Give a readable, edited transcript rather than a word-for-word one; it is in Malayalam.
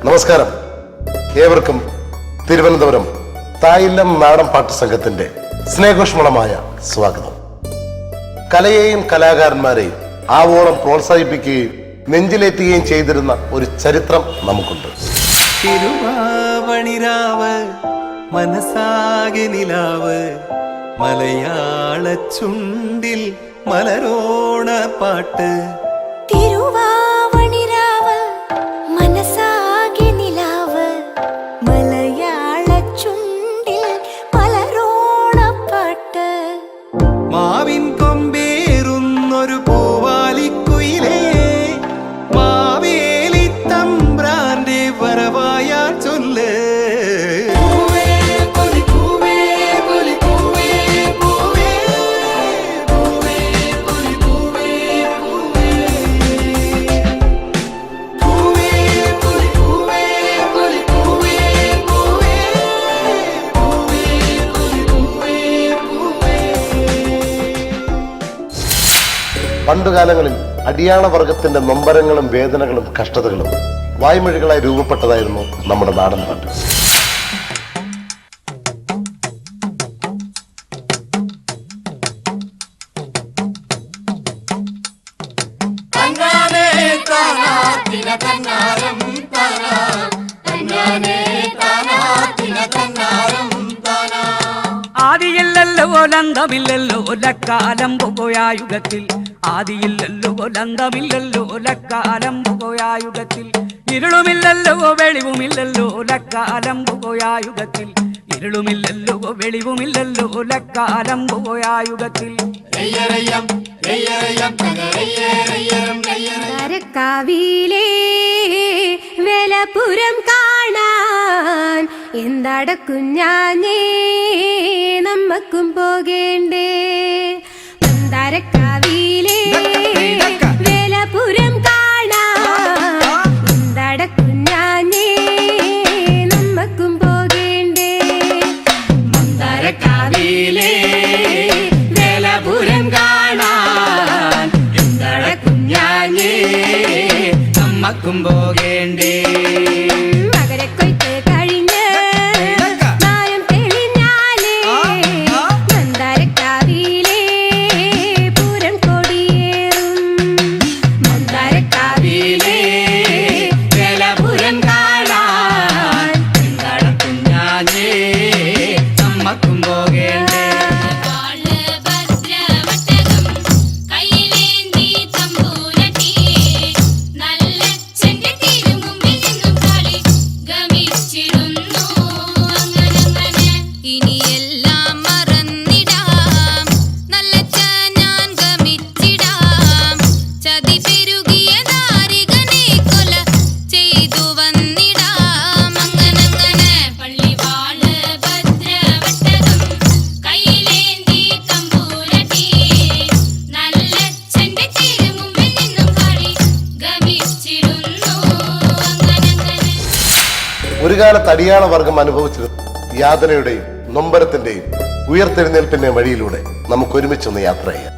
നമസ്കാരം. ഏവർക്കും തിരുവനന്തപുരം തായില്ലം നാടൻ പാട്ട് സംഘത്തിന്റെ സ്നേഹോഷ്മളമായ സ്വാഗതം. കലയെയും കലാകാരന്മാരെയും ആവോളം പ്രോത്സാഹിപ്പിക്കുകയും നെഞ്ചിലേറ്റുകയും ചെയ്തിരുന്ന ഒരു ചരിത്രം നമുക്കുണ്ട്. തിരുവാവണിരാവ് മനസാകെ നിലാവ് മലയാള ചുണ്ടിൽ മലരോണ പാട്ട്. തിരുവാവണിരാവ് മനസാകെ നിലാവ് മലയാള ചുണ്ടിൽ മലരോണ പാട്ട്. മാവിൻ കൊമ്പേറുന്നൊരു പൂവാലിക്കുയിലേ മാവേലി തമ്പ്രാന്റെ വരവായാ ചൊല്ല്. പണ്ടുകാലങ്ങളിൽ അടിയാള വർഗത്തിന്റെ നൊമ്പരങ്ങളും വേദനകളും കഷ്ടതകളും വായ്മൊഴികളായി രൂപപ്പെട്ടതായിരുന്നു നമ്മുടെ നാടൻ പാട്ട്. ആദിയില്ലല്ലോ ലന്തമില്ലല്ലോ ലക്കാലം പോയായുഗത്തിൽ, ആദിയില്ലല്ലോ ലന്തമില്ലല്ലോ ലക്കാലം പോയായുഗത്തിൽ, ഇരുളുമില്ലല്ലോ വെളിവുമില്ലല്ലോ ലക്കാലം പോയായുഗത്തിൽ, ഇരുളുമില്ലല്ലോ വെളിവുമില്ലല്ലോ ലക്കാലം പോയായുഗത്തിൽ. കാവിലെ വേലപുരം കാണാൻ എന്തടക്കുഞ്ഞാഞ്ഞേ നമ്മക്കും പോകേണ്ടേ. മന്ദാരക്കാവിലെ വേലപുരം കാണാൻ എന്തടക്കുഞ്ഞാഞ്ഞേ നമ്മക്കും പോകേണ്ടേ. മന്ദാരക്കാവിലെ വേലപുരം കാണാൻ എന്തടക്കുഞ്ഞാഞ്ഞേ നമ്മക്കും പോകേണ്ടേ. മകരക്കൊയ്ത്ത് കഴിഞ്ഞ് നായം തെളിഞ്ഞാലേ മന്ദാരക്കാവിലെ പൂരം കൊടിയേറും. മന്ദാരക്കാവിലെ വേലപുരം കാണാൻ എന്തടക്കുഞ്ഞാഞ്ഞേ നമ്മക്കും പോകേണ്ടേ. ഒരു കാലത്ത് അടിയാള വർഗം അനുഭവിച്ചിരുന്ന യാതനയുടെയും നൊമ്പരത്തിന്റെയും ഉയർത്തെഴുന്നേൽപ്പിന്റെ വഴിയിലൂടെ നമുക്ക് ഒരുമിച്ചൊന്ന് യാത്ര ചെയ്യാം.